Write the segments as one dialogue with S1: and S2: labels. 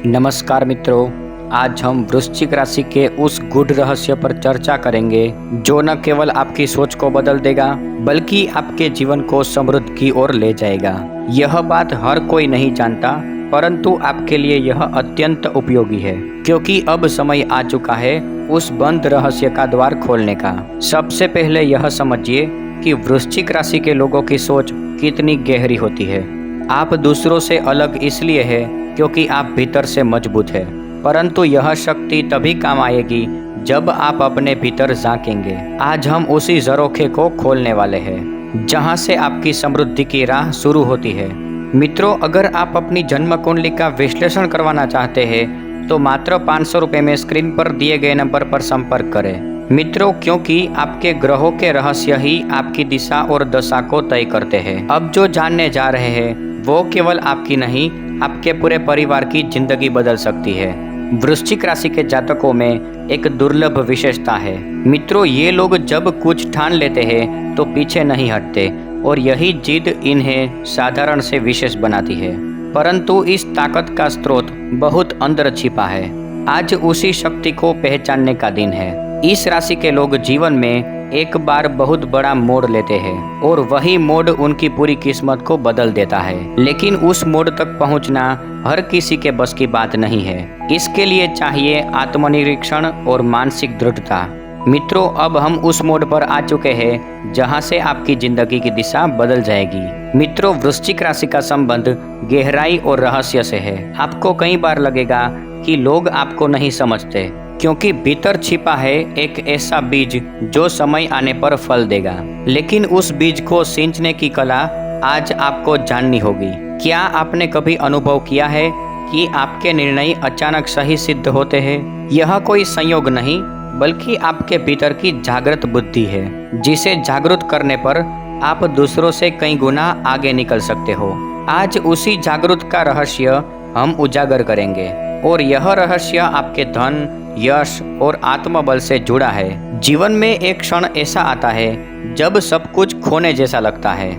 S1: नमस्कार मित्रों, आज हम वृश्चिक राशि के उस गूढ़ रहस्य पर चर्चा करेंगे जो न केवल आपकी सोच को बदल देगा बल्कि आपके जीवन को समृद्धि की ओर ले जाएगा। यह बात हर कोई नहीं जानता, परंतु आपके लिए यह अत्यंत उपयोगी है क्योंकि अब समय आ चुका है उस बंद रहस्य का द्वार खोलने का। सबसे पहले यह समझिए कि वृश्चिक राशि के लोगों की सोच कितनी गहरी होती है। आप दूसरों से अलग इसलिए है क्योंकि आप भीतर से मजबूत है, परंतु यह शक्ति तभी काम आएगी जब आप अपने भीतर झांकेंगे। आज हम उसी झरोखे को खोलने वाले हैं जहां से आपकी समृद्धि की राह शुरू होती है। मित्रों, अगर आप अपनी जन्म कुंडली का विश्लेषण करवाना चाहते हैं तो मात्र 500 रुपये में स्क्रीन पर दिए गए नंबर पर संपर्क करें। मित्रों, क्योंकि आपके ग्रहों के रहस्य ही आपकी दिशा और दशा को तय करते हैं। अब जो जानने जा रहे हैं वो केवल आपकी नहीं, आपके पूरे परिवार की जिंदगी बदल सकती है। वृश्चिक राशि के जातकों में एक दुर्लभ विशेषता है। मित्रों, ये लोग जब कुछ ठान लेते हैं तो पीछे नहीं हटते और यही जिद इन्हें साधारण से विशेष बनाती है। परंतु इस ताकत का स्रोत बहुत अंदर छिपा है। आज उसी शक्ति को पहचानने का दिन है। इस राशि के लोग जीवन में एक बार बहुत बड़ा मोड़ लेते हैं और वही मोड़ उनकी पूरी किस्मत को बदल देता है। लेकिन उस मोड़ तक पहुंचना हर किसी के बस की बात नहीं है। इसके लिए चाहिए आत्मनिरीक्षण और मानसिक दृढ़ता। मित्रों, अब हम उस मोड़ पर आ चुके हैं जहां से आपकी जिंदगी की दिशा बदल जाएगी। मित्रों, वृश्चिक राशि का संबंध गहराई और रहस्य से है। आपको कई बार लगेगा कि लोग आपको नहीं समझते क्योंकि भीतर छिपा है एक ऐसा बीज जो समय आने पर फल देगा। लेकिन उस बीज को सींचने की कला आज आपको जाननी होगी। क्या आपने कभी अनुभव किया है कि आपके निर्णय अचानक सही सिद्ध होते हैं? यह कोई संयोग नहीं बल्कि आपके भीतर की जागृत बुद्धि है, जिसे जागृत करने पर आप दूसरों से कई गुना आगे निकल सकते हो। आज उसी जागृत का रहस्य हम उजागर करेंगे और यह रहस्य आपके धन, यश और आत्मबल से जुड़ा है। जीवन में एक क्षण ऐसा आता है जब सब कुछ खोने जैसा लगता है,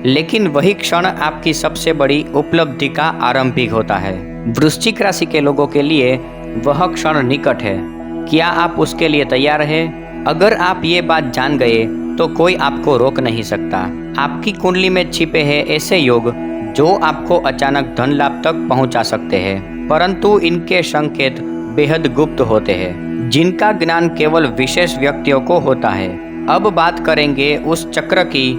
S1: लेकिन वही क्षण आपकी सबसे बड़ी उपलब्धि का आरंभिक होता है। वृश्चिक राशि के लोगों के लिए वह क्षण निकट है। क्या आप उसके लिए तैयार हैं? अगर आप ये बात जान गए तो कोई आपको रोक नहीं सकता। आपकी कुंडली में छिपे हैं ऐसे योग जो आपको अचानक धन लाभ तक पहुंचा सकते हैं, परंतु इनके संकेत बेहद गुप्त होते हैं, जिनका ज्ञान केवल विशेष व्यक्तियों को होता है। अब बात करेंगे उस चक्र की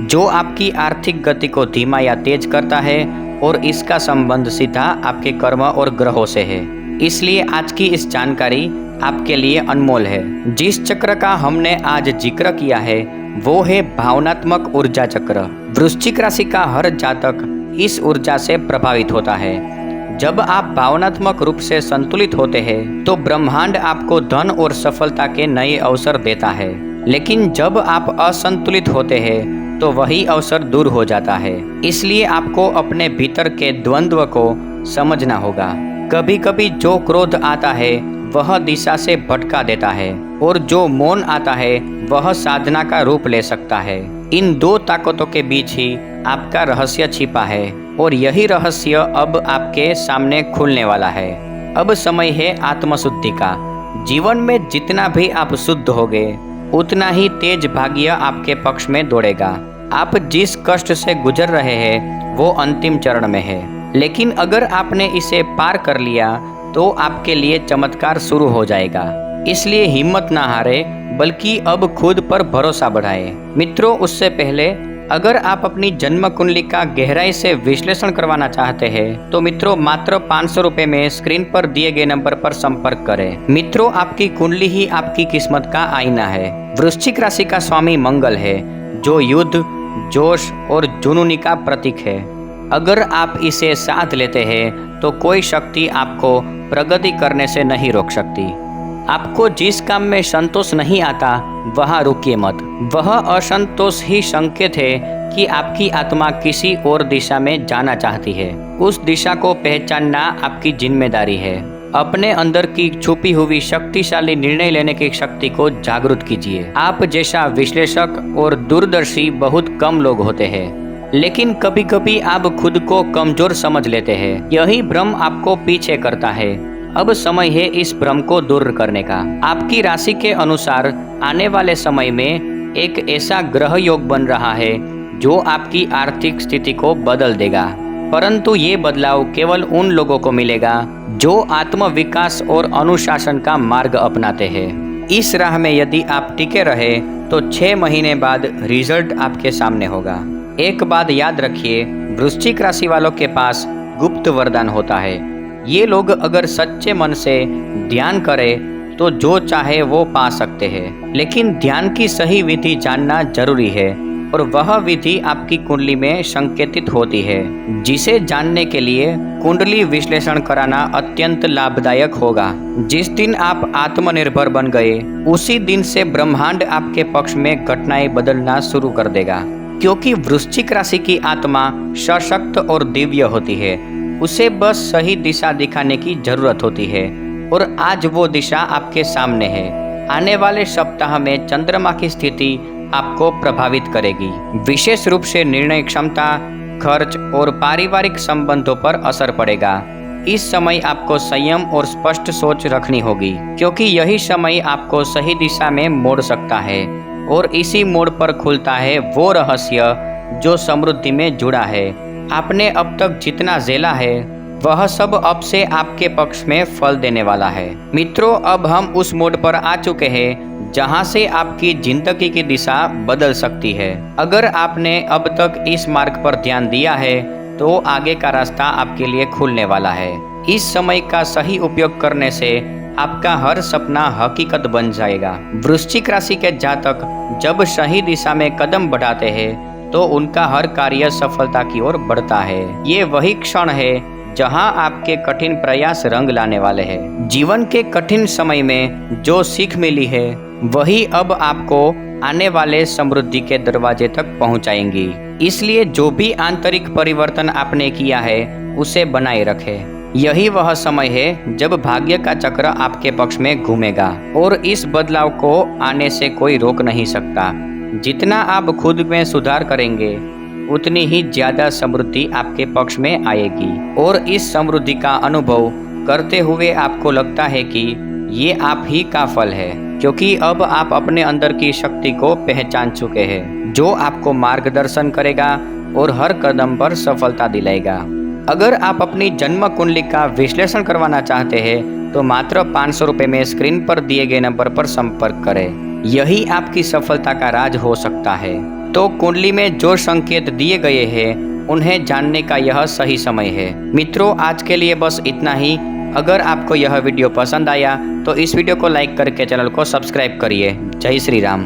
S1: जो आपकी आर्थिक गति को धीमा या तेज करता है और इसका संबंध सीधा आपके कर्म और ग्रहों से है। इसलिए आज की इस जानकारी आपके लिए अनमोल है। जिस चक्र का हमने आज जिक्र किया है वो है भावनात्मक ऊर्जा चक्र। वृश्चिक राशि का हर जातक इस ऊर्जा से प्रभावित होता है। जब आप भावनात्मक रूप से संतुलित होते हैं तो ब्रह्मांड आपको धन और सफलता के नए अवसर देता है। लेकिन जब आप असंतुलित होते हैं तो वही अवसर दूर हो जाता है। इसलिए आपको अपने भीतर के द्वंद्व को समझना होगा। कभी कभी जो क्रोध आता है वह दिशा से भटका देता है और जो मौन आता है वह साधना का रूप ले सकता है। इन दो ताकतों के बीच ही आपका रहस्य छिपा है और यही रहस्य अब आपके सामने खुलने वाला है। अब समय है आत्मशुद्धि का। जीवन में जितना भी आप शुद्ध होगे उतना ही तेज भाग्य आपके पक्ष में दौड़ेगा। आप जिस कष्ट से गुजर रहे हैं वो अंतिम चरण में है, लेकिन अगर आपने इसे पार कर लिया तो आपके लिए चमत्कार शुरू हो जाएगा। इसलिए हिम्मत ना हारे बल्कि अब खुद पर भरोसा बढ़ाए। मित्रों, उससे पहले अगर आप अपनी जन्म कुंडली का गहराई से विश्लेषण करवाना चाहते हैं तो मित्रों मात्र 500 रुपये में स्क्रीन पर दिए गए नंबर पर संपर्क करें। मित्रों, आपकी कुंडली ही आपकी किस्मत का आईना है। वृश्चिक राशि का स्वामी मंगल है जो युद्ध, जोश और जुनूनी का प्रतीक है। अगर आप इसे साथ लेते हैं तो कोई शक्ति आपको प्रगति करने से नहीं रोक सकती। आपको जिस काम में संतोष नहीं आता वहाँ रुकिए मत। वह असंतोष ही संकेत है कि आपकी आत्मा किसी और दिशा में जाना चाहती है। उस दिशा को पहचानना आपकी जिम्मेदारी है। अपने अंदर की छुपी हुई शक्तिशाली निर्णय लेने की शक्ति को जागृत कीजिए। आप जैसा विश्लेषक और दूरदर्शी बहुत कम लोग होते हैं। लेकिन कभी कभी आप खुद को कमजोर समझ लेते हैं। यही भ्रम आपको पीछे करता है। अब समय है इस भ्रम को दूर करने का। आपकी राशि के अनुसार आने वाले समय में एक ऐसा ग्रह योग बन रहा है जो आपकी आर्थिक स्थिति को बदल देगा, परंतु ये बदलाव केवल उन लोगों को मिलेगा जो आत्म विकास और अनुशासन का मार्ग अपनाते हैं। इस राह में यदि आप टिके रहे तो 6 महीने बाद रिजल्ट आपके सामने होगा। एक बात याद रखिए, वृश्चिक राशि वालों के पास गुप्त वरदान होता है। ये लोग अगर सच्चे मन से ध्यान करें तो जो चाहे वो पा सकते हैं, लेकिन ध्यान की सही विधि जानना जरूरी है और वह विधि आपकी कुंडली में संकेतित होती है, जिसे जानने के लिए कुंडली विश्लेषण कराना अत्यंत लाभदायक होगा। जिस दिन आप आत्मनिर्भर बन गए उसी दिन से ब्रह्मांड आपके पक्ष में घटनाएं बदलना शुरू कर देगा, क्योंकि वृश्चिक राशि की आत्मा सशक्त और दिव्य होती है। उसे बस सही दिशा दिखाने की जरूरत होती है और आज वो दिशा आपके सामने है। आने वाले सप्ताह में चंद्रमा की स्थिति आपको प्रभावित करेगी। विशेष रूप से निर्णय क्षमता, खर्च और पारिवारिक संबंधों पर असर पड़ेगा। इस समय आपको संयम और स्पष्ट सोच रखनी होगी, क्योंकि यही समय आपको सही दिशा में मोड़ सकता है और इसी मोड़ पर खुलता है वो रहस्य जो समृद्धि में जुड़ा है। आपने अब तक जितना झेला है वह सब अब से आपके पक्ष में फल देने वाला है। मित्रों, अब हम उस मोड़ पर आ चुके हैं जहां से आपकी जिंदगी की दिशा बदल सकती है। अगर आपने अब तक इस मार्ग पर ध्यान दिया है तो आगे का रास्ता आपके लिए खुलने वाला है। इस समय का सही उपयोग करने से आपका हर सपना हकीकत बन जाएगा। वृश्चिक राशि के जातक जब सही दिशा में कदम बढ़ाते हैं तो उनका हर कार्य सफलता की ओर बढ़ता है। ये वही क्षण है जहां आपके कठिन प्रयास रंग लाने वाले हैं। जीवन के कठिन समय में जो सीख मिली है वही अब आपको आने वाले समृद्धि के दरवाजे तक पहुंचाएंगी। इसलिए जो भी आंतरिक परिवर्तन आपने किया है उसे बनाए रखें। यही वह समय है जब भाग्य का चक्र आपके पक्ष में घूमेगा और इस बदलाव को आने से कोई रोक नहीं सकता। जितना आप खुद में सुधार करेंगे उतनी ही ज्यादा समृद्धि आपके पक्ष में आएगी और इस समृद्धि का अनुभव करते हुए आपको लगता है कि ये आप ही का फल है, क्योंकि अब आप अपने अंदर की शक्ति को पहचान चुके हैं जो आपको मार्गदर्शन करेगा और हर कदम पर सफलता दिलाएगा। अगर आप अपनी जन्म कुंडली का विश्लेषण करवाना चाहते हैं तो मात्र 500 रुपये में स्क्रीन पर दिए गए नंबर पर संपर्क करें। यही आपकी सफलता का राज हो सकता है। तो कुंडली में जो संकेत दिए गए हैं उन्हें जानने का यह सही समय है। मित्रों, आज के लिए बस इतना ही। अगर आपको यह वीडियो पसंद आया तो इस वीडियो को लाइक करके चैनल को सब्सक्राइब करिए। जय श्री राम।